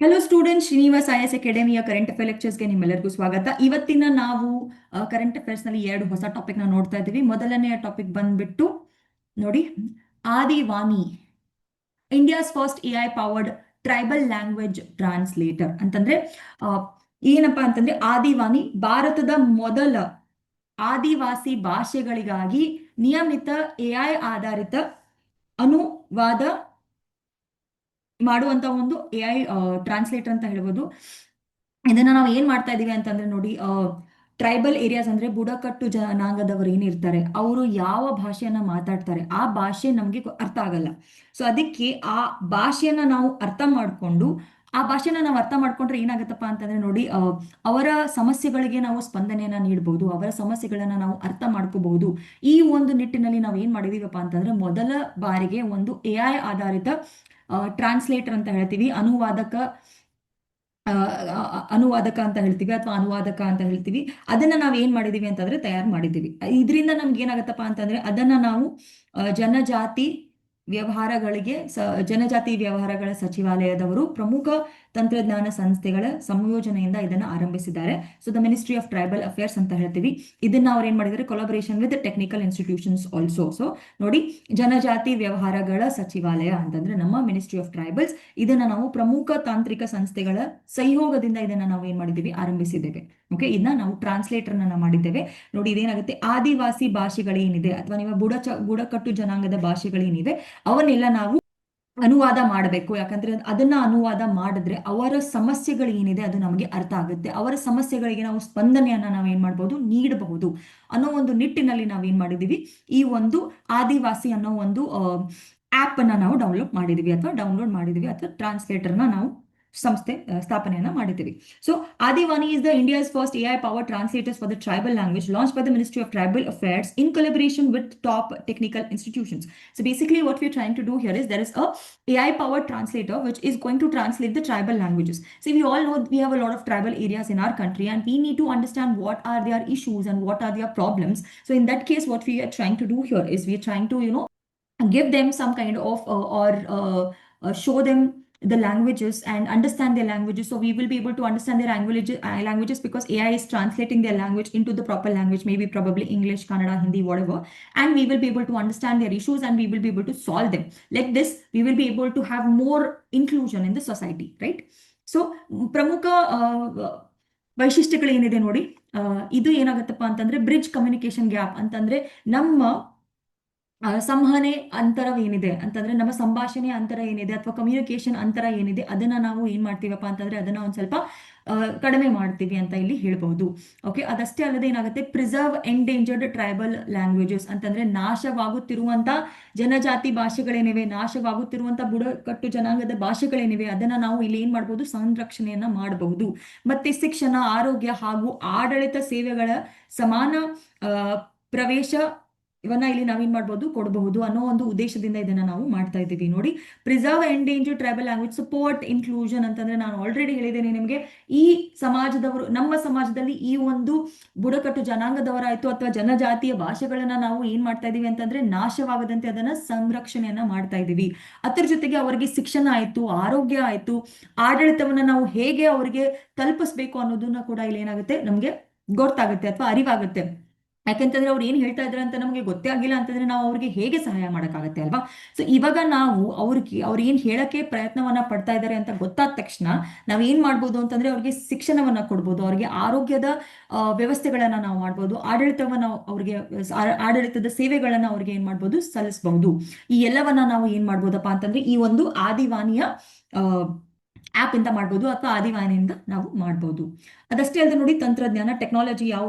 Hello student, Srinivas IS ಅಕಾಡೆಮಿಯ current affair ಲೆಕ್ಚರ್ಸ್ಗೆ ನಿಮ್ಮೆಲ್ಲರಿಗೂ ಸ್ವಾಗತ. ಇವತ್ತಿನ ನಾವು ಕರೆಂಟ್ ಅಫೇರ್ಸ್ ನಲ್ಲಿ ಎರಡು ಹೊಸ ಟಾಪಿಕ್ ನ ನೋಡ್ತಾ ಇದ್ದೀವಿ. ಮೊದಲನೆಯ ಟಾಪಿಕ್ ಬಂದ್ಬಿಟ್ಟು ನೋಡಿ, Adivani, India's first AI powered tribal language translator ಅಂತಂದ್ರೆ ಆ, ಏನಪ್ಪಾ ಅಂತಂದ್ರೆ ಆದಿವಾನಿ ಭಾರತದ ಮೊದಲ ಆದಿವಾಸಿ ಭಾಷೆಗಳಿಗಾಗಿ ನಿಯಮಿತ ಎಐ ಆಧಾರಿತ ಅನುವಾದ ಮಾಡುವಂತ ಒಂದು ಎಐ ಟ್ರಾನ್ಸ್ಲೇಟರ್ ಅಂತ ಹೇಳ್ಬೋದು. ಇದನ್ನ ನಾವು ಏನ್ ಮಾಡ್ತಾ ಇದೀವಿ ಅಂತಂದ್ರೆ ನೋಡಿ, ಟ್ರೈಬಲ್ ಏರಿಯಾಸ್ ಅಂದ್ರೆ ಬುಡಕಟ್ಟು ಜನಾಂಗದವರು ಏನಿರ್ತಾರೆ, ಅವರು ಯಾವ ಭಾಷೆಯನ್ನ ಮಾತಾಡ್ತಾರೆ ಆ ಭಾಷೆ ನಮ್ಗೆ ಅರ್ಥ ಆಗಲ್ಲ. ಸೊ ಅದಕ್ಕೆ ಆ ಭಾಷೆಯನ್ನ ನಾವು ಅರ್ಥ ಮಾಡ್ಕೊಂಡು, ಆ ಭಾಷೆನ ನಾವು ಅರ್ಥ ಮಾಡ್ಕೊಂಡ್ರೆ ಏನಾಗತ್ತಪ್ಪ ಅಂತಂದ್ರೆ ನೋಡಿ, ಅವರ ಸಮಸ್ಯೆಗಳಿಗೆ ನಾವು ಸ್ಪಂದನೆಯನ್ನ ನೀಡಬಹುದು, ಅವರ ಸಮಸ್ಯೆಗಳನ್ನ ನಾವು ಅರ್ಥ ಮಾಡ್ಕೋಬಹುದು. ಈ ಒಂದು ನಿಟ್ಟಿನಲ್ಲಿ ನಾವು ಏನ್ ಮಾಡಿದೀವಪ್ಪ ಅಂತಂದ್ರೆ ಮೊದಲ ಬಾರಿಗೆ ಒಂದು ಎಐ ಆಧಾರಿತ ಟ್ರಾನ್ಸ್ಲೇಟರ್ ಅಂತ ಹೇಳ್ತೀವಿ, ಅನುವಾದಕ ಅಂತ ಹೇಳ್ತೀವಿ ಅಥವಾ ಅನುವಾದಕ ಅಂತ ಹೇಳ್ತೀವಿ. ಅದನ್ನ ನಾವು ಏನ್ ಮಾಡಿದೀವಿ ಅಂತಂದ್ರೆ ತಯಾರು ಮಾಡಿದೀವಿ. ಇದರಿಂದ ನಮ್ಗೆ ಏನಾಗತ್ತಪ್ಪ ಅಂತಂದ್ರೆ ಅದನ್ನ ನಾವು ಜನಜಾತಿ ಜನಜಾತಿ ವ್ಯವಹಾರಗಳ ಸಚಿವಾಲಯದವರು ಪ್ರಮುಖ ತಂತ್ರಜ್ಞಾನ ಸಂಸ್ಥೆಗಳ ಸಂಯೋಜನೆಯಿಂದ ಇದನ್ನ ಆರಂಭಿಸಿದ್ದಾರೆ. So the ministry of tribal affairs ಅಂತ ಹೇಳ್ತೀವಿ. ಇದನ್ನ ಅವ್ರು ಏನ್ ಮಾಡಿದ್ದಾರೆ, collaboration with technical institutions also. So ನೋಡಿ, ಜನಜಾತಿ ವ್ಯವಹಾರಗಳ ಸಚಿವಾಲಯ ಅಂತಂದ್ರೆ ನಮ್ಮ ಮಿನಿಸ್ಟ್ರಿ ಆಫ್ ಟ್ರೈಬಲ್ಸ್, ಇದನ್ನ ನಾವು ಪ್ರಮುಖ ತಾಂತ್ರಿಕ ಸಂಸ್ಥೆಗಳ ಸಹಯೋಗದಿಂದ ಇದನ್ನ ನಾವು ಏನ್ ಮಾಡಿದ್ದೀವಿ, ಆರಂಭಿಸಿದ್ದೇವೆ. ಓಕೆ, ಇದನ್ನ ನಾವು ಟ್ರಾನ್ಸ್ಲೇಟರ್ ಮಾಡಿದ್ದೇವೆ. ನೋಡಿ, ಇದೇನಾಗುತ್ತೆ, ಆದಿವಾಸಿ ಭಾಷೆಗಳೇನಿದೆ ಅಥವಾ ನಿಮ್ಮ ಬುಡಕಟ್ಟು ಜನಾಂಗದ ಭಾಷೆಗಳೇನಿವೆ ಅವನ್ನೆಲ್ಲ ನಾವು ಅನುವಾದ ಮಾಡಬೇಕು. ಯಾಕಂದ್ರೆ ಅದನ್ನ ಅನುವಾದ ಮಾಡಿದ್ರೆ ಅವರ ಸಮಸ್ಯೆಗಳು ಏನಿದೆ ಅದು ನಮಗೆ ಅರ್ಥ ಆಗುತ್ತೆ, ಅವರ ಸಮಸ್ಯೆಗಳಿಗೆ ನಾವು ಸ್ಪಂದನೆಯನ್ನ ನಾವು ಏನ್ ಮಾಡಬಹುದು, ನೀಡಬಹುದು ಅನ್ನೋ ಒಂದು ನಿಟ್ಟಿನಲ್ಲಿ ನಾವೇನ್ ಮಾಡಿದೀವಿ, ಈ ಒಂದು ಆದಿವಾಸಿ ಅನ್ನೋ ಒಂದು ಆಪ್ ಅನ್ನ ನಾವು ಡೌನ್ಲೋಡ್ ಮಾಡಿದೀವಿ ಅಥವಾ ಟ್ರಾನ್ಸ್ಲೇಟರ್ನ ನಾವು ಸಂಸ್ಥೆ ಸ್ಥಾಪನೆಯನ್ನ ಮಾಡಿದ್ದೀವಿ. So Adivani is the India's first AI powered translators for the tribal language, launched by the Ministry of Tribal Affairs in collaboration with top technical institutions. So basically what we're trying to do here is there is a AI powered translator which is going to translate the tribal languages. So we all know we have a lot of tribal areas in our country and we need to understand what are their issues and what are their problems. So in that case what we are trying to do here is we are trying to give them some kind of show them the languages and understand their languages. So we will be able to understand their languages because AI is translating their language into the proper language, maybe probably English, Kannada, Hindi, whatever. And we will be able to understand their issues and we will be able to solve them. Like this, we will be able to have more inclusion in the society, right? So ಪ್ರಮುಖ ವೈಶಿಷ್ಟ್ಯಗಳು ಏನಿದೆ ನೋಡಿ, ಇದು ಏನಾಗುತ್ತಪ್ಪ ಅಂತಂದ್ರೆ bridge communication gap ಅಂತಂದ್ರೆ ನಮ್ಮ ಸಂವಹನೆ ಅಂತರವೇನಿದೆ ಅಂತಂದ್ರೆ ನಮ್ಮ ಸಂಭಾಷಣೆ ಅಂತರ ಏನಿದೆ ಅಥವಾ ಕಮ್ಯುನಿಕೇಶನ್ ಅಂತರ ಏನಿದೆ ಅದನ್ನ ನಾವು ಏನ್ ಮಾಡ್ತೀವಪ್ಪ ಅಂತಂದ್ರೆ ಅದನ್ನ ಒಂದ್ ಸ್ವಲ್ಪ ಕಡಿಮೆ ಮಾಡ್ತೀವಿ ಅಂತ ಇಲ್ಲಿ ಹೇಳ್ಬಹುದು. ಓಕೆ, ಅದಷ್ಟೇ ಅಲ್ಲದೆ ಏನಾಗುತ್ತೆ, ಪ್ರಿಸರ್ವ್ ಎಂಡೇಂಜರ್ಡ್ ಟ್ರೈಬಲ್ ಲ್ಯಾಂಗ್ವೇಜಸ್ ಅಂತಂದ್ರೆ ನಾಶವಾಗುತ್ತಿರುವಂತ ಜನಜಾತಿ ಭಾಷೆಗಳೇನಿವೆ, ನಾಶವಾಗುತ್ತಿರುವಂತ ಬುಡಕಟ್ಟು ಜನಾಂಗದ ಭಾಷೆಗಳೇನಿವೆ ಅದನ್ನ ನಾವು ಇಲ್ಲಿ ಏನ್ ಮಾಡಬಹುದು, ಸಂರಕ್ಷಣೆಯನ್ನ ಮಾಡಬಹುದು. ಮತ್ತೆ ಶಿಕ್ಷಣ, ಆರೋಗ್ಯ ಹಾಗೂ ಆಡಳಿತ ಸೇವೆಗಳ ಸಮಾನ ಪ್ರವೇಶ ಇವನ್ನ ಇಲ್ಲಿ ನಾವೇನ್ ಮಾಡ್ಬೋದು, ಕೊಡಬಹುದು ಅನ್ನೋ ಒಂದು ಉದ್ದೇಶದಿಂದ ಇದನ್ನ ನಾವು ಮಾಡ್ತಾ ಇದ್ದೀವಿ. ನೋಡಿ, preserve endangered tribal language, support inclusion ಅಂತಂದ್ರೆ ನಾನು ಆಲ್ರೆಡಿ ಹೇಳಿದ್ದೇನೆ ನಿಮಗೆ, ಈ ಸಮಾಜದವರು, ನಮ್ಮ ಸಮಾಜದಲ್ಲಿ ಈ ಒಂದು ಬುಡಕಟ್ಟು ಜನಾಂಗದವರಾಯ್ತು ಅಥವಾ ಜನಜಾತಿಯ ಭಾಷೆಗಳನ್ನ ನಾವು ಏನ್ ಮಾಡ್ತಾ ಇದೀವಿ ಅಂತಂದ್ರೆ ನಾಶವಾಗದಂತೆ ಅದನ್ನ ಸಂರಕ್ಷಣೆಯನ್ನ ಮಾಡ್ತಾ ಇದೀವಿ. ಅದರ ಜೊತೆಗೆ ಅವರಿಗೆ ಶಿಕ್ಷಣ ಆಯ್ತು, ಆರೋಗ್ಯ ಆಯ್ತು, ಆಡಳಿತವನ್ನ ನಾವು ಹೇಗೆ ಅವರಿಗೆ ತಲುಪಿಸ್ಬೇಕು ಅನ್ನೋದನ್ನ ಕೂಡ ಇಲ್ಲಿ ಏನಾಗುತ್ತೆ, ನಮ್ಗೆ ಗೊತ್ತಾಗುತ್ತೆ ಅಥವಾ ಅರಿವಾಗುತ್ತೆ. ಯಾಕಂತಂದ್ರೆ ಅವ್ರು ಏನ್ ಹೇಳ್ತಾ ಇದಾರೆ ಅಂತ ನಮಗೆ ಗೊತ್ತೇ ಆಗಿಲ್ಲ ಅಂತಂದ್ರೆ ನಾವು ಅವ್ರಿಗೆ ಹೇಗೆ ಸಹಾಯ ಮಾಡಕ್ಕಾಗತ್ತೆ ಅಲ್ವಾ? ಸೊ ಇವಾಗ ನಾವು ಅವ್ರು ಏನ್ ಹೇಳಕ್ಕೆ ಪ್ರಯತ್ನವನ್ನ ಪಡ್ತಾ ಇದ್ದಾರೆ ಅಂತ ಗೊತ್ತಾದ ತಕ್ಷಣ ನಾವ್ ಏನ್ ಮಾಡ್ಬೋದು ಅಂತಂದ್ರೆ ಅವ್ರಿಗೆ ಶಿಕ್ಷಣವನ್ನ ಕೊಡ್ಬೋದು, ಅವ್ರಿಗೆ ಆರೋಗ್ಯದ ವ್ಯವಸ್ಥೆಗಳನ್ನ ನಾವು ಮಾಡ್ಬೋದು, ಆಡಳಿತದ ಸೇವೆಗಳನ್ನ ಅವ್ರಿಗೆ ಏನ್ ಮಾಡ್ಬೋದು, ಸಲ್ಲಿಸಬಹುದು. ಈ ಎಲ್ಲವನ್ನ ನಾವು ಏನ್ ಮಾಡ್ಬೋದಪ್ಪ ಅಂತಂದ್ರೆ ಈ ಒಂದು ಆದಿವಾನಿಯ ಆಪ್ ಇಂದ ಮಾಡ್ಬೋದು ಅಥವಾ ಆದಿವಾನಿಯಿಂದ ನಾವು ಮಾಡ್ಬೋದು. ಅದಷ್ಟೇ ಅಲ್ಲದೆ ನೋಡಿ, ತಂತ್ರಜ್ಞಾನ, ಟೆಕ್ನಾಲಜಿ, ಯಾವ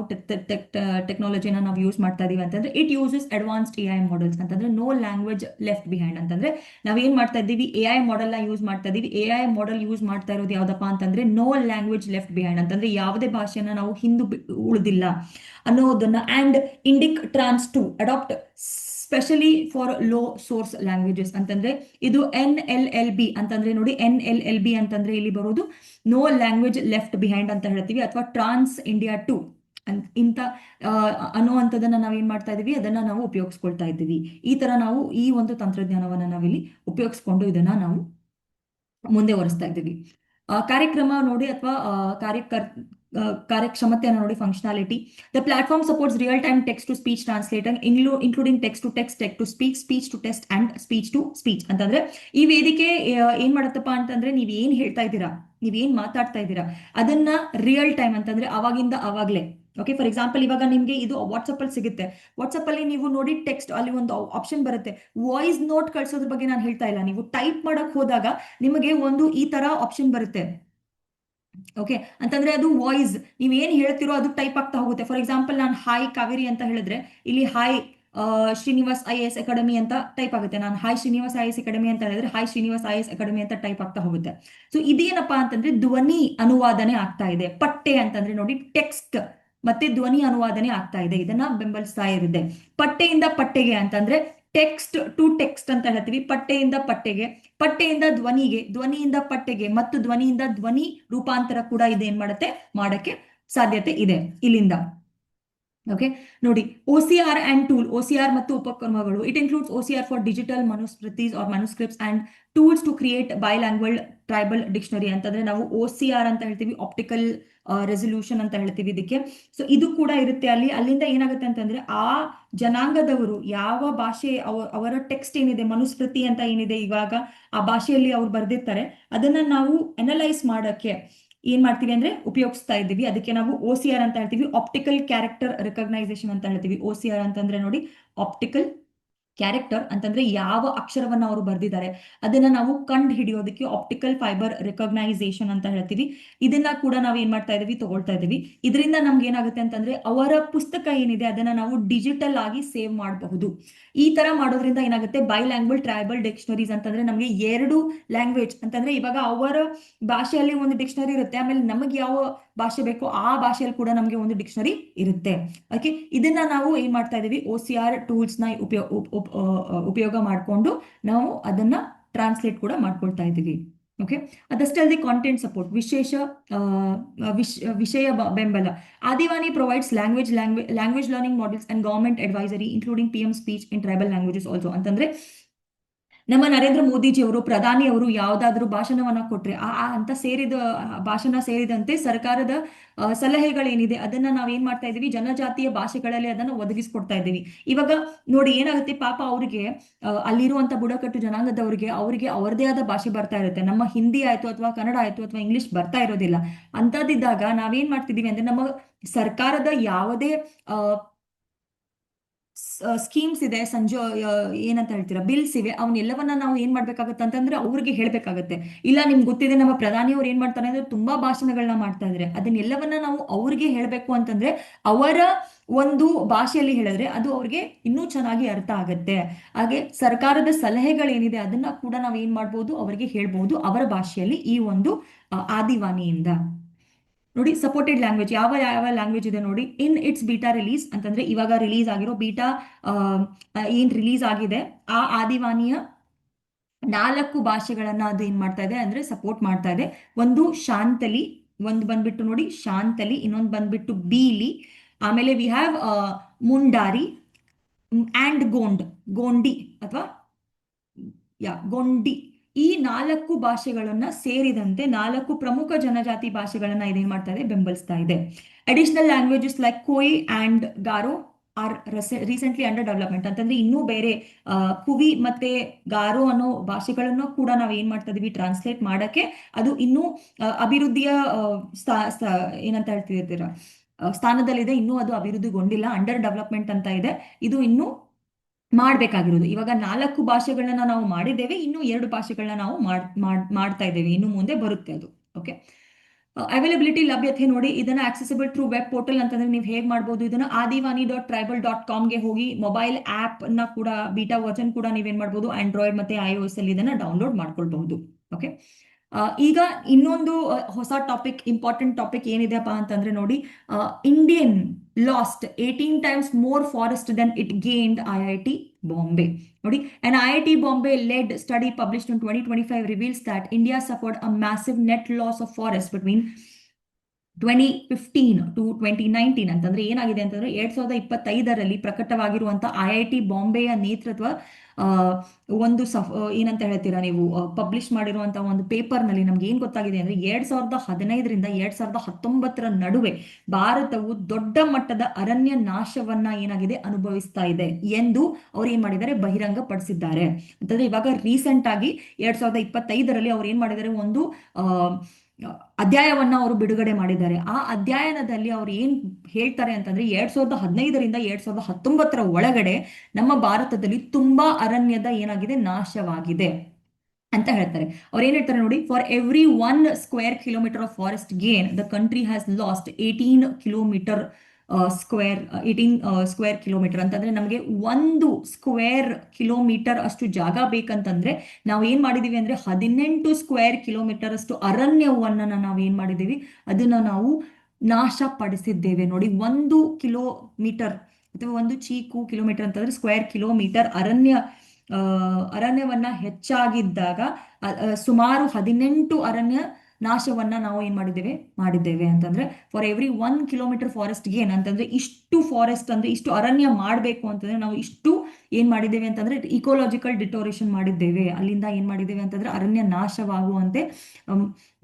ಟೆಕ್ನಾಲಜಿನ ನಾವು ಯೂಸ್ ಮಾಡ್ತಾ ಇದೀವಿ ಅಂತಂದ್ರೆ it uses advanced AI models ಅಂತಂದ್ರೆ ನೋ ಲ್ಯಾಂಗ್ವೇಜ್ ಲೆಫ್ಟ್ ಬಿಹೈಂಡ್ ಅಂತಂದ್ರೆ ನಾವೇನ್ ಮಾಡ್ತಾ ಇದ್ದೀವಿ, ಎಐ ಮಾಡೆಲ್ ನ ಯೂಸ್ ಮಾಡ್ತಾ ಇದೀವಿ. ಎಐ ಮಾಡೆಲ್ ಯೂಸ್ ಮಾಡ್ತಾ ಇರೋದು ಯಾವ್ದಪ್ಪ ಅಂತಂದ್ರೆ ನೋ ಲ್ಯಾಂಗ್ವೇಜ್ ಲೆಫ್ಟ್ ಬಿಹೈಂಡ್ ಅಂತಂದ್ರೆ ಯಾವುದೇ ಭಾಷೆಯನ್ನ ನಾವು ಉಳಿದಿಲ್ಲ ಅನ್ನೋದನ್ನ, and Indic trans two adapt specially for low source languages ಅಂತಂದ್ರೆ ಇದು NLLB ಅಂತಂದ್ರೆ ನೋಡಿ, NLLB ಅಂತಂದ್ರೆ ಇಲ್ಲಿ ಬರೋದು ನೋ ಲ್ಯಾಂಗ್ವೇಜ್ ಲೆಫ್ಟ್ ಬಿಹೈಂಡ್ ಅಂತ ಹೇಳ್ತೀವಿ, ಅಥವಾ ಟ್ರಾನ್ಸ್ ಇಂಡಿಯಾ 2 ಇಂತ ಅನ್ನುವಂಥದ್ದನ್ನ ನಾವೇನ್ ಮಾಡ್ತಾ ಇದೀವಿ, ಅದನ್ನ ನಾವು ಉಪಯೋಗಿಸ್ಕೊಳ್ತಾ ಇದ್ದೀವಿ. ಈ ತರ ನಾವು ಈ ಒಂದು ತಂತ್ರಜ್ಞಾನವನ್ನ ನಾವಿಲ್ಲಿ ಉಪಯೋಗಿಸ್ಕೊಂಡು ಇದನ್ನ ನಾವು ಮುಂದೆ ಒರೆಸ್ತಾ ಇದ್ದೀವಿ. ಕಾರ್ಯಕ್ರಮ ನೋಡಿ ಅಥವಾ ಕಾರ್ಯಕ್ಷಮತೆಯನ್ನು ನೋಡಿ, functionality. The platform supports real time text to speech translator including text to text, text to speech, speech to text and speech to speech. ಅಂತಂದ್ರೆ ಈ ವೇದಿಕೆ ಏನ್ ಮಾಡತ್ತಪ್ಪ ಅಂತಂದ್ರೆ ನೀವ್ ಏನ್ ಹೇಳ್ತಾ ಇದ್ದೀರಾ, ನೀವೇನ್ ಮಾತಾಡ್ತಾ ಇದ್ದೀರಾ ಅದನ್ನ ರಿಯಲ್ ಟೈಮ್ ಅಂತಂದ್ರೆ ಅವಾಗಿಂದ ಅವಾಗ್ಲೇ. ಓಕೆ, ಫಾರ್ ಎಕ್ಸಾಂಪಲ್ ಇವಾಗ ನಿಮ್ಗೆ ಇದು ವಾಟ್ಸಪ್ ಅಲ್ಲಿ ಸಿಗುತ್ತೆ. ವಾಟ್ಸಪ್ ಅಲ್ಲಿ ನೀವು ನೋಡಿ ಟೆಕ್ಸ್ಟ್ ಅಲ್ಲಿ ಒಂದು ಆಪ್ಷನ್ ಬರುತ್ತೆ, ವಾಯ್ಸ್ ನೋಟ್ ಕಳ್ಸೋದ್ರ ಬಗ್ಗೆ ನಾನು ಹೇಳ್ತಾ ಇಲ್ಲ. ನೀವು ಟೈಪ್ ಮಾಡಕ್ ಹೋದಾಗ ನಿಮಗೆ ಒಂದು ಈ ತರ ಆಪ್ಷನ್ ಬರುತ್ತೆ. ಓಕೆ, ಅಂತಂದ್ರೆ ಅದು ವಾಯ್ಸ್ ನೀವ್ ಏನ್ ಹೇಳ್ತಿರೋ ಅದು ಟೈಪ್ ಆಗ್ತಾ ಹೋಗುತ್ತೆ. ಫಾರ್ ಎಕ್ಸಾಂಪಲ್ ನಾನು ಹಾಯ್ ಕಾವೇರಿ ಅಂತ ಹೇಳಿದ್ರೆ ಇಲ್ಲಿ ಹಾಯ್ ಶ್ರೀನಿವಾಸ್ IAS ಅಕಾಡೆಮಿ ಅಂತ ಟೈಪ್ ಆಗುತ್ತೆ. ನಾನು ಹಾಯ್ ಶ್ರೀನಿವಾಸ್ IAS ಅಕಾಡೆಮಿ ಅಂತ ಹೇಳಿದ್ರೆ ಹಾಯ್ ಶ್ರೀನಿವಾಸ್ IAS ಅಕಾಡೆಮಿ ಅಂತ ಟೈಪ್ ಆಗ್ತಾ ಹೋಗುತ್ತೆ. ಸೊ ಇದೇನಪ್ಪಾ ಅಂತಂದ್ರೆ ಧ್ವನಿ ಅನುವಾದನೆ ಆಗ್ತಾ ಇದೆ. ಪಟ್ಟೆ ಅಂತಂದ್ರೆ ನೋಡಿ ಟೆಕ್ಸ್ಟ್ ಮತ್ತೆ ಧ್ವನಿ ಅನುವಾದನೆ ಆಗ್ತಾ ಇದೆ, ಇದನ್ನ ಬೆಂಬಲಿಸ್ತಾ ಇರುತ್ತೆ. ಪಟ್ಟೆಯಿಂದ ಪಟ್ಟೆಗೆ ಅಂತಂದ್ರೆ ಟೆಕ್ಸ್ಟ್ ಟು ಟೆಕ್ಸ್ಟ್ ಅಂತ ಹೇಳ್ತೀವಿ. ಪಟ್ಟೆಯಿಂದ ಪಟ್ಟೆಗೆ, ಪಟ್ಟೆಯಿಂದ ಧ್ವನಿಗೆ, ಧ್ವನಿಯಿಂದ ಪಟ್ಟೆಗೆ ಮತ್ತು ಧ್ವನಿಯಿಂದ ಧ್ವನಿ ರೂಪಾಂತರ ಕೂಡ ಇದೇನ್ ಮಾಡುತ್ತೆ ಮಾಡಕ್ಕೆ ಸಾಧ್ಯತೆ ಇದೆ ಇಲ್ಲಿಂದ. ಓಕೆ, ನೋಡಿ OCR ಅಂಡ್ ಟೂಲ್, OCR ಮತ್ತು ಉಪಕ್ರಮಗಳು. It includes OCR for digital ಮನುಸ್ಮೃತೀಸ್ or manuscripts and tools to create bilingual tribal dictionary. ಅಂತಂದ್ರೆ ನಾವು OCR ಅಂತ ಹೇಳ್ತೀವಿ, ಆಪ್ಟಿಕಲ್ ರೆಸಲ್ಯೂಷನ್ ಅಂತ ಹೇಳ್ತೀವಿ ಇದಕ್ಕೆ. ಸೊ ಇದು ಕೂಡ ಇರುತ್ತೆ ಅಲ್ಲಿ. ಅಲ್ಲಿಂದ ಏನಾಗುತ್ತೆ ಅಂತಂದ್ರೆ ಆ ಜನಾಂಗದವರು ಯಾವ ಭಾಷೆ ಅವರ ಟೆಕ್ಸ್ಟ್ ಏನಿದೆ, ಮನುಸ್ಮೃತಿ ಅಂತ ಏನಿದೆ ಇವಾಗ ಆ ಭಾಷೆಯಲ್ಲಿ ಅವ್ರು ಬರ್ದಿರ್ತಾರೆ, ಅದನ್ನ ನಾವು ಅನಲೈಸ್ ಮಾಡಕ್ಕೆ ಏನ್ ಮಾಡ್ತೀವಿ ಅಂದ್ರೆ ಉಪಯೋಗಿಸ್ತಾ ಇದ್ದೀವಿ. ಅದಕ್ಕೆ ನಾವು OCR ಅಂತ ಹೇಳ್ತೀವಿ, ಆಪ್ಟಿಕಲ್ ಕ್ಯಾರೆಕ್ಟರ್ ರೆಕಗ್ನೈಸೇಷನ್ ಅಂತ ಹೇಳ್ತೀವಿ. OCR ಅಂತಂದ್ರೆ ನೋಡಿ ಆಪ್ಟಿಕಲ್ ಕ್ಯಾರೆಕ್ಟರ್ ಅಂತಂದ್ರೆ ಯಾವ ಅಕ್ಷರವನ್ನ ಅವರು ಬರ್ದಿದ್ದಾರೆ ಅದನ್ನ ನಾವು ಕಂಡು ಹಿಡಿಯೋದಕ್ಕೆ ಆಪ್ಟಿಕಲ್ ಫೈಬರ್ ರೆಕಗ್ನೈಸೇಷನ್ ಅಂತ ಹೇಳ್ತೀವಿ. ಇದನ್ನ ಕೂಡ ನಾವು ಏನ್ ಮಾಡ್ತಾ ಇದೀವಿ, ತಗೊಳ್ತಾ ಇದೀವಿ. ಇದರಿಂದ ನಮ್ಗೆ ಏನಾಗುತ್ತೆ ಅಂತಂದ್ರೆ ಅವರ ಪುಸ್ತಕ ಏನಿದೆ ಅದನ್ನ ನಾವು ಡಿಜಿಟಲ್ ಆಗಿ ಸೇವ್ ಮಾಡಬಹುದು. ಈ ತರ ಮಾಡೋದ್ರಿಂದ ಏನಾಗುತ್ತೆ, ಬೈಲ್ಯಾಂಗ್ವಲ್ ಟ್ರೈಬಲ್ ಡಿಕ್ಷನರೀಸ್ ಅಂತಂದ್ರೆ ನಮಗೆ ಎರಡು ಲ್ಯಾಂಗ್ವೇಜ್ ಅಂತಂದ್ರೆ ಇವಾಗ ಅವರ ಭಾಷೆಯಲ್ಲಿ ಒಂದು ಡಿಕ್ಷನರಿ ಇರುತ್ತೆ, ಆಮೇಲೆ ನಮಗೆ ಯಾವ ಭಾಷೆ ಬೇಕೋ ಆ ಭಾಷೆಯಲ್ಲಿ ಕೂಡ ನಮಗೆ ಒಂದು ಡಿಕ್ಷನರಿ ಇರುತ್ತೆ. ಓಕೆ, ಇದನ್ನ ನಾವು ಏನ್ ಮಾಡ್ತಾ ಇದೀವಿ, OCR ಟೂಲ್ಸ್ ನ ಉಪಯೋಗ ಮಾಡಿಕೊಂಡು ನಾವು ಅದನ್ನ ಟ್ರಾನ್ಸ್ಲೇಟ್ ಕೂಡ ಮಾಡ್ಕೊಳ್ತಾ ಇದ್ದೀವಿ. ಓಕೆ, ಅದಷ್ಟೇ ಅಲ್ಲದೆ ಕಾಂಟೆಂಟ್ ಸಪೋರ್ಟ್, ವಿಷಯ ಬೆಂಬಲ. Adivani provides language learning models and government advisory including PM speech in tribal languages also. ಅಂತಂದ್ರೆ ನಮ್ಮ ನರೇಂದ್ರ ಮೋದಿಜಿ ಅವರು, ಪ್ರಧಾನಿ ಅವರು ಯಾವ್ದಾದ್ರು ಭಾಷಣವನ್ನ ಕೊಟ್ರೆ ಅಂತ ಭಾಷಣ ಸೇರಿದಂತೆ ಸರ್ಕಾರದ ಸಲಹೆಗಳೇನಿದೆ ಅದನ್ನ ನಾವೇನ್ ಮಾಡ್ತಾ ಇದೀವಿ, ಜನಜಾತಿಯ ಭಾಷೆಗಳಲ್ಲಿ ಅದನ್ನ ಒದಗಿಸ್ಕೊಡ್ತಾ ಇದ್ದೀವಿ. ಇವಾಗ ನೋಡಿ ಏನಾಗುತ್ತೆ, ಪಾಪ ಅವ್ರಿಗೆ ಅಲ್ಲಿರುವಂತ ಬುಡಕಟ್ಟು ಜನಾಂಗದವರಿಗೆ ಅವರಿಗೆ ಅವರದೇ ಆದ ಭಾಷೆ ಬರ್ತಾ ಇರುತ್ತೆ. ನಮ್ಮ ಹಿಂದಿ ಆಯ್ತು ಅಥವಾ ಕನ್ನಡ ಆಯ್ತು ಅಥವಾ ಇಂಗ್ಲಿಷ್ ಬರ್ತಾ ಇರೋದಿಲ್ಲ. ಅಂತದಿದ್ದಾಗ ನಾವೇನ್ ಮಾಡ್ತಿದೀವಿ ಅಂದ್ರೆ ನಮ್ಮ ಸರ್ಕಾರದ ಯಾವುದೇ ಸ್ಕೀಮ್ಸ್ ಇದೆ, ಏನಂತ ಹೇಳ್ತೀರಾ, ಬಿಲ್ಸ್ ಇವೆ, ಅವನ್ನೆಲ್ಲವನ್ನ ನಾವು ಏನ್ ಮಾಡ್ಬೇಕಾಗತ್ತೆ ಅಂತಂದ್ರೆ ಅವ್ರಿಗೆ ಹೇಳ್ಬೇಕಾಗತ್ತೆ. ಇಲ್ಲ ನಿಮ್ಗೆ ಗೊತ್ತಿದೆ ನಮ್ಮ ಪ್ರಧಾನಿ ಅವ್ರು ಏನ್ ಮಾಡ್ತಾರೆ ಅಂದ್ರೆ ತುಂಬಾ ಭಾಷಣಗಳನ್ನ ಮಾಡ್ತಾ ಇದ್ರೆ ಅದನ್ನೆಲ್ಲವನ್ನ ನಾವು ಅವ್ರಿಗೆ ಹೇಳ್ಬೇಕು ಅಂತಂದ್ರೆ ಅವರ ಒಂದು ಭಾಷೆಯಲ್ಲಿ ಹೇಳಿದ್ರೆ ಅದು ಅವ್ರಿಗೆ ಇನ್ನೂ ಚೆನ್ನಾಗಿ ಅರ್ಥ ಆಗತ್ತೆ. ಹಾಗೆ ಸರ್ಕಾರದ ಸಲಹೆಗಳೇನಿದೆ ಅದನ್ನ ಕೂಡ ನಾವು ಏನ್ ಮಾಡ್ಬೋದು, ಅವರಿಗೆ ಹೇಳ್ಬಹುದು ಅವರ ಭಾಷೆಯಲ್ಲಿ ಈ ಒಂದು ಆದಿವಾನಿಯಿಂದ. ನೋಡಿ ಸಪೋರ್ಟೆಡ್ ಲ್ಯಾಂಗ್ವೇಜ್, ಯಾವ ಯಾವ ಲ್ಯಾಂಗ್ವೇಜ್ ಇದೆ ನೋಡಿ. ಇನ್ ಇಟ್ಸ್ ಬೀಟಾ ರಿಲೀಸ್ ಅಂತಂದ್ರೆ ಇವಾಗ ರಿಲೀಸ್ ಆಗಿರೋ ಬೀಟಾ ಏನ್ ರಿಲೀಸ್ ಆಗಿದೆ ಆ ಆದಿವಾನಿಯ 4 ಭಾಷೆಗಳನ್ನ ಅದು ಏನ್ ಮಾಡ್ತಾ ಇದೆ ಅಂದ್ರೆ ಸಪೋರ್ಟ್ ಮಾಡ್ತಾ ಇದೆ. ಒಂದು ಶಾಂತಲಿ, ಒಂದು ಬಂದ್ಬಿಟ್ಟು ನೋಡಿ ಶಾಂತಲಿ, ಇನ್ನೊಂದು ಬಂದ್ಬಿಟ್ಟು ಬೀಲಿ, ಆಮೇಲೆ we have Mundari and Gondi ಅಥವಾ ಗೊಂಡಿ. ಈ 4 ಭಾಷೆಗಳನ್ನ ಸೇರಿದಂತೆ 4 ಪ್ರಮುಖ ಜನಜಾತಿ ಭಾಷೆಗಳನ್ನ ಇದೇನ್ ಮಾಡ್ತಾ ಇದೆ, ಬೆಂಬಲಿಸ್ತಾ ಇದೆ. Additional languages like Kui and Garo are recently under development. ಅಂತಂದ್ರೆ ಇನ್ನೂ ಬೇರೆ ಕುವಿ ಮತ್ತೆ ಗಾರೋ ಅನ್ನೋ ಭಾಷೆಗಳನ್ನು ಕೂಡ ನಾವು ಏನ್ ಮಾಡ್ತಾ ಇದೀವಿ, ಟ್ರಾನ್ಸ್ಲೇಟ್ ಮಾಡಕ್ಕೆ. ಅದು ಇನ್ನೂ ಅಭಿವೃದ್ಧಿಯ ಏನಂತ ಹೇಳ್ತಿದ್ದೀರಾ ಸ್ಥಾನದಲ್ಲಿದೆ, ಇನ್ನೂ ಅದು ಅಭಿವೃದ್ಧಿಗೊಂಡಿಲ್ಲ, ಅಂಡರ್ ಡೆವಲಪ್ಮೆಂಟ್ ಅಂತ ಇದೆ. ಇದು ಇನ್ನೂ ಮಾಡ್ಬೇಕಾಗಿರೋದು. ಇವಾಗ 4 ಭಾಷೆಗಳನ್ನ ನಾವು ಮಾಡಿದ್ದೇವೆ, ಇನ್ನು 2 ಭಾಷೆಗಳನ್ನ ನಾವು ಮಾಡ್ತಾ ಇದ್ದೇವೆ, ಇನ್ನು ಮುಂದೆ ಬರುತ್ತೆ ಅದು. ಓಕೆ, ಅವೈಲಬಿಲಿಟಿ, ಲಭ್ಯತೆ ನೋಡಿ. ಇದನ್ನ ಆಕ್ಸೆಸಿಬಲ್ ಥ್ರೂ ವೆಬ್ ಪೋರ್ಟಲ್ ಅಂತಂದ್ರೆ ನೀವು ಹೇಗೆ ಮಾಡ್ಬೋದು, ಇದನ್ನ adivani.tribal.com ಹೋಗಿ ಮೊಬೈಲ್ ಆಪ್ ನ ಕೂಡ ಬೀಟಾ ವರ್ಜನ್ ಕೂಡ ನೀವೇನ್ ಮಾಡ್ಬೋದು, ಆಂಡ್ರಾಯ್ಡ್ ಮತ್ತೆ iOS ಅಲ್ಲಿ ಇದನ್ನ ಡೌನ್ಲೋಡ್ ಮಾಡ್ಕೊಳ್ಬಹುದು. ಓಕೆ, ಈಗ ಇನ್ನೊಂದು ಹೊಸ ಟಾಪಿಕ್, ಇಂಪಾರ್ಟೆಂಟ್ ಟಾಪಿಕ್ ಏನಿದೆಪ್ಪ ಅಂತಂದ್ರೆ ನೋಡಿ, Indian last 18 times more forest than it gained IIT Bombay. ನೋಡಿ, an IIT Bombay led study published in 2025 reveals that India suffered a massive net loss of forest between 2015 to 2019 ಅಂತಂದ್ರೆ ಏನಾಗಿದೆ ಅಂತಂದ್ರೆ 2025ರಲ್ಲಿ ಪ್ರಕಟವಾಗಿರುವಂತ IIT ಬಾಂಬೆಯ ನೇತೃತ್ವ ಆ, ಒಂದು ಏನಂತ ಹೇಳ್ತೀರಾ ನೀವು, ಪಬ್ಲಿಷ್ ಮಾಡಿರುವಂತಹ ಒಂದು ಪೇಪರ್ ನಲ್ಲಿ ನಮ್ಗೆ ಏನ್ ಗೊತ್ತಾಗಿದೆ ಅಂದ್ರೆ 2015ರಿಂದ 2019 ನಡುವೆ ಭಾರತವು ದೊಡ್ಡ ಮಟ್ಟದ ಅರಣ್ಯ ನಾಶವನ್ನ ಏನಾಗಿದೆ ಅನುಭವಿಸ್ತಾ ಇದೆ ಎಂದು ಅವ್ರು ಏನ್ ಮಾಡಿದ್ದಾರೆ, ಬಹಿರಂಗ ಪಡಿಸಿದ್ದಾರೆ. ಅಂತಂದ್ರೆ ಇವಾಗ ರೀಸೆಂಟ್ ಆಗಿ 2025ರಲ್ಲಿ ಅವ್ರು ಏನ್ ಮಾಡಿದ್ದಾರೆ, ಒಂದು ಆ ಅಧ್ಯಾಯವನ್ನ ಅವರು ಬಿಡುಗಡೆ ಮಾಡಿದ್ದಾರೆ. ಆ ಅಧ್ಯಯನದಲ್ಲಿ ಅವ್ರು ಏನ್ ಹೇಳ್ತಾರೆ ಅಂತಂದ್ರೆ 2015ರಿಂದ 2019 ಒಳಗಡೆ ನಮ್ಮ ಭಾರತದಲ್ಲಿ ತುಂಬಾ ಅರಣ್ಯದ ಏನಾಗಿದೆ, ನಾಶವಾಗಿದೆ ಅಂತ ಹೇಳ್ತಾರೆ. ಅವ್ರು ಏನ್ ಹೇಳ್ತಾರೆ ನೋಡಿ, for every 1 square kilometer of forest gain the country has last 18 square kilometre ಅಂತಂದ್ರೆ ನಮಗೆ 1 ಸ್ಕ್ವೇರ್ ಕಿಲೋಮೀಟರ್ ಅಷ್ಟು ಜಾಗ ಬೇಕಂತಂದ್ರೆ ನಾವು ಏನ್ ಮಾಡಿದೀವಿ ಅಂದ್ರೆ 18 ಸ್ಕ್ವೇರ್ ಕಿಲೋಮೀಟರ್ ಅಷ್ಟು ಅರಣ್ಯವನ್ನ ನಾವು ಏನ್ ಮಾಡಿದೀವಿ, ಅದನ್ನ ನಾವು ನಾಶ ಪಡಿಸಿದ್ದೇವೆ ನೋಡಿ. 1 ಕಿಲೋಮೀಟರ್ ಅಥವಾ 1 ಚೀಕು ಕಿಲೋಮೀಟರ್ ಅಂತಂದ್ರೆ ಸ್ಕ್ವೇರ್ ಕಿಲೋಮೀಟರ್ ಅರಣ್ಯವನ್ನ ಹೆಚ್ಚಾಗಿದ್ದಾಗ ಸುಮಾರು 18 ಅರಣ್ಯ ನಾಶವನ್ನ ನಾವು ಏನ್ ಮಾಡಿದ್ದೇವೆ ಅಂತಂದ್ರೆ for every 1 kilometre forest gain ಅಂತಂದ್ರೆ ಇಷ್ಟು ಫಾರೆಸ್ಟ್ ಅಂದ್ರೆ ಇಷ್ಟು ಅರಣ್ಯ ಮಾಡಬೇಕು ಅಂತಂದ್ರೆ ನಾವು ಇಷ್ಟು ಏನ್ ಮಾಡಿದ್ದೇವೆ ಅಂತಂದ್ರೆ ಇಕೋಲಾಜಿಕಲ್ ಡಿಟೋರೇಷನ್ ಮಾಡಿದ್ದೇವೆ. ಅಲ್ಲಿಂದ ಏನ್ ಮಾಡಿದ್ದೇವೆ ಅಂತಂದ್ರೆ ಅರಣ್ಯ ನಾಶವಾಗುವಂತೆ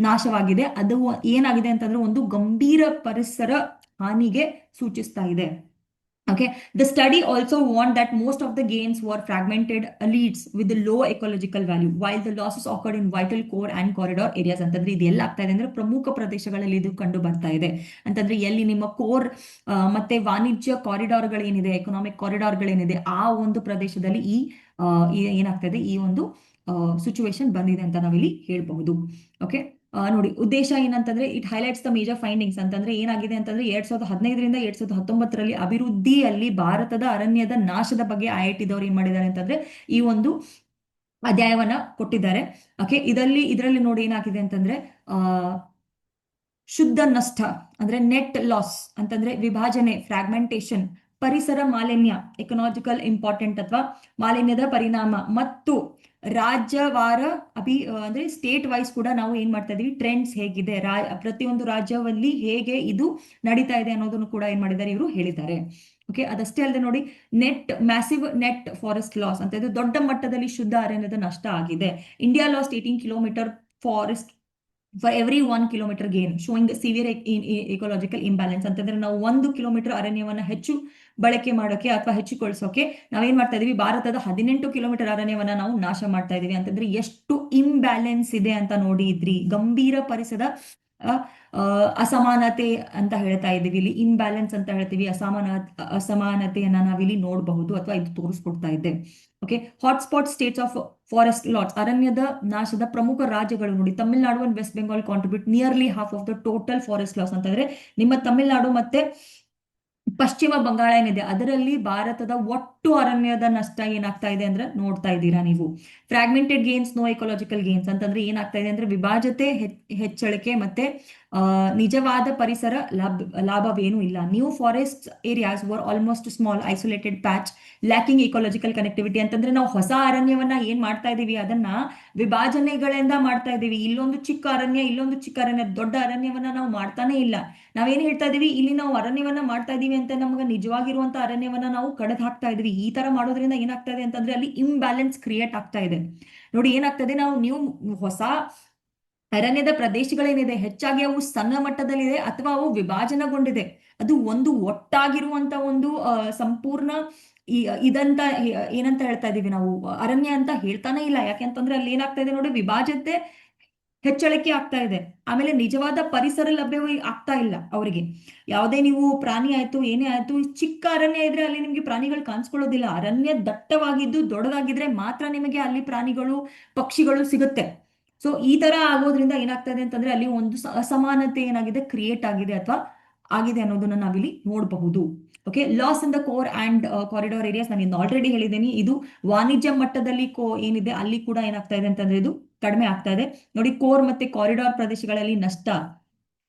ನಾಶವಾಗಿದೆ. ಅದು ಏನಾಗಿದೆ ಅಂತಂದ್ರೆ ಒಂದು ಗಂಭೀರ ಪರಿಸರ ಹಾನಿಗೆ ಸೂಚಿಸ್ತಾ ಇದೆ. Okay, the study also warned that most of the gains were fragmented elites with the low ecological value, while the losses occurred in vital core and corridor areas. ಅಂತಂದ್ರೆ ಇದು ಎಲ್ಲ ಆಗ್ತಾ ಇದೆ ಅಂದ್ರೆ ಪ್ರಮುಖ ಪ್ರದೇಶಗಳಲ್ಲಿ ಇದು ಕಂಡು ಬರ್ತಾ ಇದೆ. ಅಂತಂದ್ರೆ ಎಲ್ಲಿ ನಿಮ್ಮ ಕೋರ್ ಮತ್ತೆ ವಾಣಿಜ್ಯ ಕಾರಿಡಾರ್ಗಳೇನಿದೆ, ಎಕನಾಮಿಕ್ ಕಾರಿಡಾರ್ಗಳೇನಿದೆ, ಆ ಒಂದು ಪ್ರದೇಶದಲ್ಲಿ ಏನಾಗ್ತಾ ಇದೆ, ಈ ಒಂದು ಸಿಚುವೇಶನ್ ಬಂದಿದೆ ಅಂತ ನಾವಿಲ್ಲಿ ಹೇಳ್ಬಹುದು. ಓಕೆ, ನೋಡಿ ಉದ್ದೇಶ ಏನಂತಂದ್ರೆ it highlights the major findings. ಅಂತಂದ್ರೆ ಏನಾಗಿದೆ ಅಂತಂದ್ರೆ 2015ರಿಂದ 2019ರಲ್ಲಿ ಅಭಿವೃದ್ಧಿಯಲ್ಲಿ ಭಾರತದ ಅರಣ್ಯದ ನಾಶದ ಬಗ್ಗೆ IIT ದವ್ರು ಏನ್ ಮಾಡಿದ್ದಾರೆ ಅಂತಂದ್ರೆ ಈ ಒಂದು ಅಧ್ಯಾಯವನ್ನ ಕೊಟ್ಟಿದ್ದಾರೆ. ಓಕೆ, ಇದರಲ್ಲಿ ನೋಡಿ ಏನಾಗಿದೆ ಅಂತಂದ್ರೆ ಶುದ್ಧ ನಷ್ಟ ಅಂದ್ರೆ ನೆಟ್ ಲಾಸ್ ಅಂತಂದ್ರೆ ವಿಭಾಜನೆ, ಫ್ರಾಗ್ಮೆಂಟೇಶನ್, ಪರಿಸರ ಮಾಲಿನ್ಯ, ಎಕನಾಲಜಿಕಲ್ ಇಂಪಾರ್ಟೆಂಟ್ ಅಥವಾ ಮಾಲಿನ್ಯದ ಪರಿಣಾಮ, ಮತ್ತು ರಾಜ್ಯವಾರ ಅಂದ್ರೆ ಸ್ಟೇಟ್ ವೈಸ್ ಕೂಡ ನಾವು ಏನ್ ಮಾಡ್ತಾ ಇದೀವಿ, ಟ್ರೆಂಡ್ಸ್ ಹೇಗಿದೆ, ಪ್ರತಿಯೊಂದು ರಾಜ್ಯದಲ್ಲಿ ಹೇಗೆ ಇದು ನಡೀತಾ ಇದೆ ಅನ್ನೋದನ್ನು ಕೂಡ ಏನ್ ಮಾಡಿದ್ದಾರೆ, ಇವರು ಹೇಳಿದ್ದಾರೆ. ಓಕೆ, ಅದಷ್ಟೇ ಅಲ್ಲದೆ ನೋಡಿ ಮ್ಯಾಸಿವ್ ನೆಟ್ ಫಾರೆಸ್ಟ್ ಲಾಸ್ ಅಂತ ಇದು ದೊಡ್ಡ ಮಟ್ಟದಲ್ಲಿ ಶುದ್ಧ ಅರಣ್ಯದ ನಷ್ಟ ಆಗಿದೆ. India last 18 kilometre forest for every 1 kilometer gain, showing severe ecological imbalance. ಅಂತಂದ್ರೆ ನಾವು 1 ಕಿಲೋಮೀಟರ್ ಅರಣ್ಯವನ್ನ ಹೆಚ್ಚು ಬಳಕೆ ಮಾಡೋಕೆ ಅಥವಾ ಹೆಚ್ಚುಗೊಳಿಸೋಕೆ ನಾವೇನ್ ಮಾಡ್ತಾ ಇದೀವಿ, ಭಾರತದ 18 ಕಿಲೋಮೀಟರ್ ಅರಣ್ಯವನ್ನ ನಾವು ನಾಶ ಮಾಡ್ತಾ ಇದೀವಿ. ಅಂತಂದ್ರೆ ಎಷ್ಟು ಇಂಬ್ಯಾಲೆನ್ಸ್ ಇದೆ ಅಂತ ನೋಡಿ. ಗಂಭೀರ ಪರಿಸರ ಅಸಮಾನತೆ ಅಂತ ಹೇಳ್ತಾ ಇದೀವಿ, ಇಲ್ಲಿ ಇಂಬ್ಯಾಲೆನ್ಸ್ ಅಂತ ಹೇಳ್ತೀವಿ. ಅಸಮಾನತೆಯನ್ನ ನಾವಿಲ್ಲಿ ನೋಡಬಹುದು ಅಥವಾ ಇದು ತೋರಿಸ್ಕೊಡ್ತಾ ಇದೆ. Okay, hotspot states of forest lots, ಅರಣ್ಯದ ನಾಶದ ಪ್ರಮುಖ ರಾಜ್ಯಗಳು ನೋಡಿ, Tamil Nadu and West Bengal contribute nearly half of the total forest loss. ಅಂತಂದ್ರೆ ನಿಮ್ಮ ತಮಿಳುನಾಡು ಮತ್ತೆ ಪಶ್ಚಿಮ ಬಂಗಾಳ ಏನಿದೆ ಅದರಲ್ಲಿ ಭಾರತದ ಒಟ್ಟು ಅರಣ್ಯದ ನಷ್ಟ ಏನಾಗ್ತಾ ಇದೆ ಅಂದ್ರೆ ನೋಡ್ತಾ ಇದ್ದೀರಾ ನೀವು. Fragmented gains, no ecological gains ಅಂತಂದ್ರೆ ಏನಾಗ್ತಾ ಇದೆ ಅಂದ್ರೆ ವಿಭಾಜತೆ ಹೆಚ್ಚಳಿಕೆ ಮತ್ತೆ ನಿಜವಾದ ಪರಿಸರ ಲಾಭವೇನೂ ಇಲ್ಲ. New forest areas var almost small isolated patch lacking ecological connectivity. ಅಂತಂದ್ರೆ ನಾವು ಹೊಸ ಅರಣ್ಯವನ್ನ ಏನ್ ಮಾಡ್ತಾ ಇದೀವಿ, ಅದನ್ನ ವಿಭಾಜನೆಗಳಿಂದ ಮಾಡ್ತಾ ಇದೀವಿ. ಇಲ್ಲೊಂದು ಚಿಕ್ಕ ಅರಣ್ಯ, ಇಲ್ಲೊಂದು ಚಿಕ್ಕ ಅರಣ್ಯ, ದೊಡ್ಡ ಅರಣ್ಯವನ್ನ ನಾವು ಮಾಡ್ತಾನೆ ಇಲ್ಲ. ನಾವೇನ್ ಹೇಳ್ತಾ ಇದೀವಿ, ಇಲ್ಲಿ ನಾವು ಅರಣ್ಯವನ್ನ ಮಾಡ್ತಾ ಇದೀವಿ ಅಂತ ನಮ್ಗೆ ನಿಜವಾಗಿರುವಂತ ಅರಣ್ಯವನ್ನ ನಾವು ಕಡಿದು ಹಾಕ್ತಾ ಇದೀವಿ. ಈ ತರ ಮಾಡೋದ್ರಿಂದ ಏನಾಗ್ತಾ ಇದೆ ಅಂತಂದ್ರೆ ಅಲ್ಲಿ ಇಂಬ್ಯಾಲೆನ್ಸ್ ಕ್ರಿಯೇಟ್ ಆಗ್ತಾ ಇದೆ. ನೋಡಿ ಏನಾಗ್ತದೆ, ನೀವು ಹೊಸ ಅರಣ್ಯದ ಪ್ರದೇಶಗಳೇನಿದೆ ಹೆಚ್ಚಾಗಿ ಅವು ಸಣ್ಣ ಮಟ್ಟದಲ್ಲಿದೆ ಅಥವಾ ಅವು ವಿಭಾಜನೆಗೊಂಡಿದೆ. ಅದು ಒಂದು ಒಟ್ಟಾಗಿರುವಂತ ಒಂದು ಸಂಪೂರ್ಣ ಇದಂತ ಏನಂತ ಹೇಳ್ತಾ ಇದೀವಿ ನಾವು, ಅರಣ್ಯ ಅಂತ ಹೇಳ್ತಾನೆ ಇಲ್ಲ. ಯಾಕೆಂತಂದ್ರೆ ಅಲ್ಲಿ ಏನಾಗ್ತಾ ಇದೆ ನೋಡಿ, ವಿಭಾಜತೆ ಹೆಚ್ಚಳಿಕೆ ಆಗ್ತಾ ಇದೆ. ಆಮೇಲೆ ನಿಜವಾದ ಪರಿಸರ ಲಭ್ಯ ಆಗ್ತಾ ಇಲ್ಲ ಅವರಿಗೆ. ಯಾವುದೇ ನೀವು ಪ್ರಾಣಿ ಆಯ್ತು ಏನೇ ಆಯ್ತು, ಚಿಕ್ಕ ಅರಣ್ಯ ಇದ್ರೆ ಅಲ್ಲಿ ನಿಮ್ಗೆ ಪ್ರಾಣಿಗಳು ಕಾಣಿಸ್ಕೊಳ್ಳೋದಿಲ್ಲ. ಅರಣ್ಯ ದಟ್ಟವಾಗಿದ್ದು ದೊಡ್ಡದಾಗಿದ್ರೆ ಮಾತ್ರ ನಿಮಗೆ ಅಲ್ಲಿ ಪ್ರಾಣಿಗಳು ಪಕ್ಷಿಗಳು ಸಿಗುತ್ತೆ. ಸೊ ಈ ತರ ಆಗೋದ್ರಿಂದ ಏನಾಗ್ತಾ ಇದೆ ಅಂತಂದ್ರೆ ಅಲ್ಲಿ ಒಂದು ಅಸಮಾನತೆ ಏನಾಗಿದೆ, ಕ್ರಿಯೇಟ್ ಆಗಿದೆ ಅಥವಾ ಆಗಿದೆ ಅನ್ನೋದನ್ನ ನಾವಿಲ್ಲಿ ನೋಡಬಹುದು. Okay, loss in the core and corridor areas ನಾನು ಇನ್ನು ಆಲ್ರೆಡಿ ಹೇಳಿದ್ದೀನಿ. ಇದು ವಾಣಿಜ್ಯ ಮಟ್ಟದಲ್ಲಿ ಏನಿದೆ ಅಲ್ಲಿ ಕೂಡ ಏನಾಗ್ತಾ ಇದೆ ಅಂತಂದ್ರೆ ಇದು ಕಡಿಮೆ ಆಗ್ತಾ ಇದೆ. ನೋಡಿ, ಕೋರ್ ಮತ್ತೆ ಕಾರಿಡಾರ್ ಪ್ರದೇಶಗಳಲ್ಲಿ ನಷ್ಟ.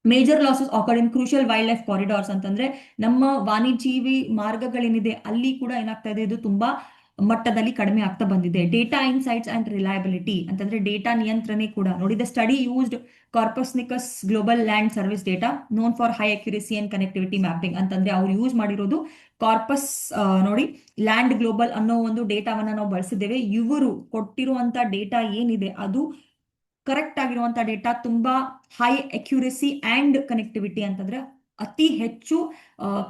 ಮೇಜರ್ ಲಾಸಸ್ ಆಕರ್ಡ್ ಇನ್ ಕ್ರೂಷಿಯಲ್ ವೈಲ್ಡ್ ಲೈಫ್ ಕಾರಿಡಾರ್ಸ್ ಅಂತಂದ್ರೆ ನಮ್ಮ ವಾಣಿಜ್ಯೀವಿ ಮಾರ್ಗಗಳೇನಿದೆ ಅಲ್ಲಿ ಕೂಡ ಏನಾಗ್ತಾ ಇದೆ, ಇದು ತುಂಬಾ ಮಟ್ಟದಲ್ಲಿ ಕಡಿಮೆ ಆಗ್ತಾ ಬಂದಿದೆ. ಡೇಟಾ ಇನ್ಸೈಟ್ಸ್ ಅಂಡ್ ರಿಲಯಬಿಲಿಟಿ ಅಂತಂದ್ರೆ ಡೇಟಾ ನಿಯಂತ್ರಣೆ ಕೂಡ ನೋಡಿ. The study used Copernicus global land service data known for high accuracy and connectivity mapping ಅಂತಂದ್ರೆ ಅವ್ರು ಯೂಸ್ ಮಾಡಿರೋದು ಕಾರ್ಪಸ್ ನೋಡಿ ಲ್ಯಾಂಡ್ ಗ್ಲೋಬಲ್ ಅನ್ನೋ ಒಂದು ಡೇಟಾವನ್ನ ನಾವು ಬಳಸಿದ್ದೇವೆ. ಇವರು ಕೊಟ್ಟಿರುವಂತ ಡೇಟಾ ಏನಿದೆ ಅದು ಕರೆಕ್ಟ್ ಆಗಿರುವಂತ ಡೇಟಾ, ತುಂಬಾ ಹೈ ಅಕ್ಯುರಸಿ ಅಂಡ್ ಕನೆಕ್ಟಿವಿಟಿ ಅಂತಂದ್ರೆ ಅತಿ ಹೆಚ್ಚು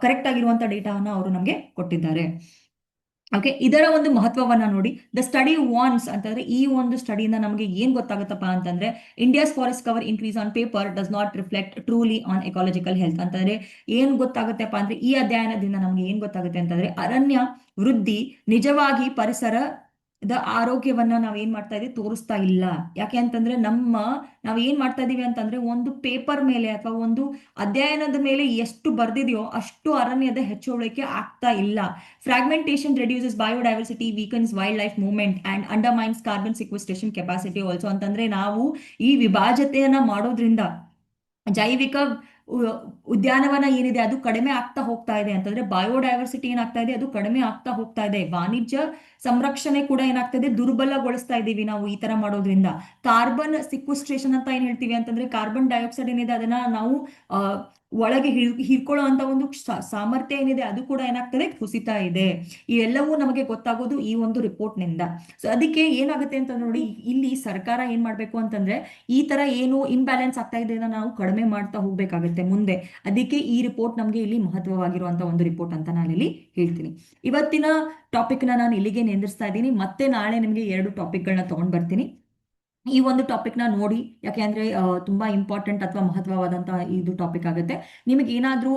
ಕರೆಕ್ಟ್ ಆಗಿರುವಂತ ಡೇಟಾವನ್ನ ಅವರು ನಮಗೆ ಕೊಟ್ಟಿದ್ದಾರೆ. ಓಕೆ, ಇದರ ಒಂದು ಮಹತ್ವವನ್ನ ನೋಡಿ. ದ ಸ್ಟಡಿ ವಾನ್ಸ್ ಅಂತಂದ್ರೆ ಈ ಒಂದು ಸ್ಟಡಿಯಿಂದ ನಮಗೆ ಏನ್ ಗೊತ್ತಾಗುತ್ತಪ್ಪ ಅಂತಂದ್ರೆ India's forest cover increase on paper does not reflect truly on ecological health ಅಂತಂದ್ರೆ ಏನ್ ಗೊತ್ತಾಗುತ್ತೆಪ್ಪ ಅಂದ್ರೆ ಈ ಅಧ್ಯಯನದಿಂದ ನಮ್ಗೆ ಏನ್ ಗೊತ್ತಾಗುತ್ತೆ ಅಂತಂದ್ರೆ ಅರಣ್ಯ ವೃದ್ಧಿ ನಿಜವಾಗಿ ಪರಿಸರ ಆರೋಗ್ಯವನ್ನ ನಾವ್ ಏನ್ ಮಾಡ್ತಾ ಇದೀವಿ ತೋರಿಸ್ತಾ ಇಲ್ಲ. ಯಾಕೆ ಅಂತಂದ್ರೆ ನಾವ್ ಏನ್ ಮಾಡ್ತಾ ಇದೀವಿ ಅಂತಂದ್ರೆ ಒಂದು ಪೇಪರ್ ಮೇಲೆ ಅಥವಾ ಒಂದು ಅಧ್ಯಯನದ ಮೇಲೆ ಎಷ್ಟು ಬರ್ದಿದೆಯೋ ಅಷ್ಟು ಅರಣ್ಯದ ಹೆಚ್ಚುವಳಿಕೆ ಆಗ್ತಾ ಇಲ್ಲ. Fragmentation reduces biodiversity, weakens wildlife movement and undermines carbon sequestration capacity also ಅಂತಂದ್ರೆ ನಾವು ಈ ವಿಭಾಜತೆಯನ್ನ ಮಾಡೋದ್ರಿಂದ ಜೈವಿಕ ಉದ್ಯಾನವನ ಏನಿದೆ ಅದು ಕಡಿಮೆ ಆಗ್ತಾ ಹೋಗ್ತಾ ಇದೆ. ಅಂತಂದ್ರೆ ಬಯೋಡೈವರ್ಸಿಟಿ ಏನಾಗ್ತಾ ಇದೆ ಅದು ಕಡಿಮೆ ಆಗ್ತಾ ಹೋಗ್ತಾ ಇದೆ. ವಾಣಿಜ್ಯ ಸಂರಕ್ಷಣೆ ಕೂಡ ಏನಾಗ್ತಾ ಇದೆ ದುರ್ಬಲಗೊಳಿಸ್ತಾ ಇದೀವಿ ನಾವು ಈ ತರ ಮಾಡೋದ್ರಿಂದ. ಕಾರ್ಬನ್ ಸಿಕ್ವೆಸ್ಟ್ರೇಷನ್ ಅಂತ ಏನ್ ಹೇಳ್ತೀವಿ ಅಂತಂದ್ರೆ ಕಾರ್ಬನ್ ಡೈಆಕ್ಸೈಡ್ ಏನಿದೆ ಅದನ್ನ ನಾವು ಒಳಗೆ ಹೀರ್ಕೊಳ್ಳೋ ಅಂತ ಒಂದು ಸಾಮರ್ಥ್ಯ ಏನಿದೆ ಅದು ಕೂಡ ಏನಾಗ್ತದೆ ಕುಸಿತಾ ಇದೆ. ಇವೆಲ್ಲವೂ ನಮಗೆ ಗೊತ್ತಾಗೋದು ಈ ಒಂದು ರಿಪೋರ್ಟ್ ನಿಂದ. ಸೊ ಅದಕ್ಕೆ ಏನಾಗುತ್ತೆ ಅಂತ ನೋಡಿ, ಇಲ್ಲಿ ಸರ್ಕಾರ ಏನ್ ಮಾಡ್ಬೇಕು ಅಂತಂದ್ರೆ ಈ ತರ ಏನು ಇಂಬ್ಯಾಲೆನ್ಸ್ ಆಗ್ತಾ ಇದೆ ನಾವು ಕಡಿಮೆ ಮಾಡ್ತಾ ಹೋಗ್ಬೇಕಾಗುತ್ತೆ ಮುಂದೆ. ಅದಕ್ಕೆ ಈ ರಿಪೋರ್ಟ್ ನಮ್ಗೆ ಇಲ್ಲಿ ಮಹತ್ವವಾಗಿರುವಂತ ಒಂದು ರಿಪೋರ್ಟ್ ಅಂತ ನಾನು ಇಲ್ಲಿ ಹೇಳ್ತೀನಿ. ಇವತ್ತಿನ ಟಾಪಿಕ್ ನಾನು ಇಲ್ಲಿಗೆ ನಿಂದಿಸ್ತಾ ಇದ್ದೀನಿ. ಮತ್ತೆ ನಾಳೆ ನಿಮಗೆ 2 ಟಾಪಿಕ್ಗಳನ್ನ ತಗೊಂಡ್ ಬರ್ತೀನಿ. ಈ ಒಂದು ಟಾಪಿಕ್ ನ ನೋಡಿ, ಯಾಕೆ ಅಂದ್ರೆ ತುಂಬಾ ಇಂಪಾರ್ಟೆಂಟ್ ಅಥವಾ ಮಹತ್ವವಾದಂತಹ ಇದು ಟಾಪಿಕ್ ಆಗುತ್ತೆ. ನಿಮಗೆ ಏನಾದ್ರೂ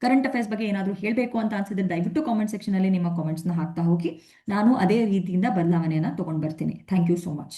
ಕರೆಂಟ್ ಅಫೇರ್ಸ್ ಬಗ್ಗೆ ಏನಾದ್ರೂ ಹೇಳ್ಬೇಕು ಅಂತ ಅನ್ಸಿದ್ರೆ ದಯವಿಟ್ಟು ಕಾಮೆಂಟ್ ಸೆಕ್ಷನ್ ಅಲ್ಲಿ ನಿಮ್ಮ ಕಾಮೆಂಟ್ಸ್ ನ ಹಾಕ್ತಾ ಹೋಗಿ. ನಾನು ಅದೇ ರೀತಿಯಿಂದ ಬದಲಾವಣೆಯನ್ನ ತಗೊಂಡ್ ಬರ್ತೀನಿ. Thank you so much.